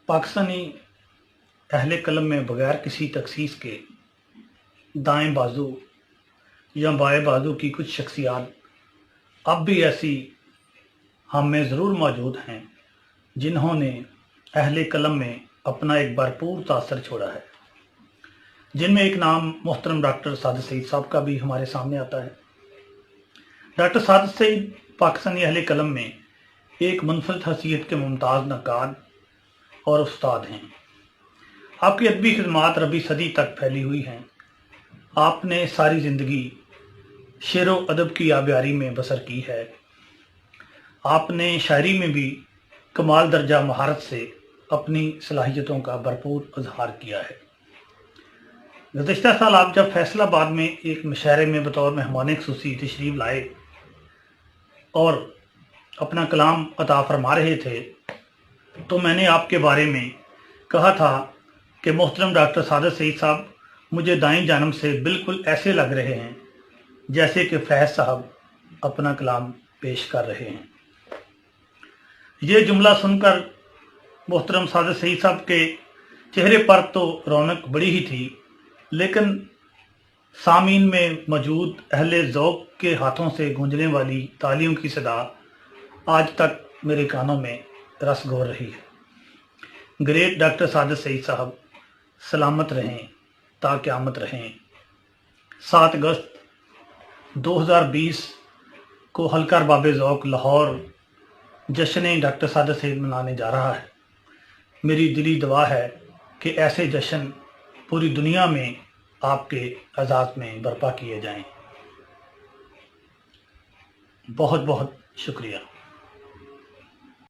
पाकिस्तानी अहले कलम में बगैर किसी तखसीस के दाएं बाजू या बाएं बाजू की कुछ शख्सियात अब भी ऐसी हम में ज़रूर मौजूद हैं जिन्होंने अहले कलम में अपना एक भरपूर तासर छोड़ा है, जिनमें एक नाम मोहतरम डॉक्टर सादिक सईद साहब का भी हमारे सामने आता है। डॉक्टर सादिक सईद पाकिस्तानी अहले कलम में एक मुनफरद हैसियत के मुमताज़ नक़ाद और उस्ताद हैं। आपकी अदबी खिदमात रबी सदी तक फैली हुई हैं। आपने सारी ज़िंदगी शेर व अदब की आबियारी में बसर की है। आपने शायरी में भी कमाल दर्जा महारत से अपनी सलाहियतों का भरपूर इजहार किया है। गुज़िश्ता साल आप जब फैसलाबाद में एक मुशायरे में बतौर मेहमान ख़ुसूसी तशरीफ़ लाए और अपना कलाम अता फरमा रहे थे, तो मैंने आपके बारे में कहा था कि मोहतरम डॉक्टर सादिक सईद साहब मुझे दाईं जानब से बिल्कुल ऐसे लग रहे हैं जैसे कि फैज़ साहब अपना कलाम पेश कर रहे हैं। ये जुमला सुनकर मोहतरम सादिक सईद साहब के चेहरे पर तो रौनक बड़ी ही थी, लेकिन सामीन में मौजूद अहले ज़ौक़ के हाथों से गूंजने वाली तालियों की सदा आज तक मेरे कानों में रस घोर रही है। ग्रेट डॉक्टर सादिक सईद साहब सलामत रहें, ता क़यामत रहें। 7 अगस्त 2020 को हल्का अरबाब ज़ौक़ लाहौर जश्न डॉक्टर सादिक सईद मनाने जा रहा है। मेरी दिली दुआ है कि ऐसे जश्न पूरी दुनिया में आपके एजाज़ में बर्पा किए जाएं। बहुत बहुत शुक्रिया।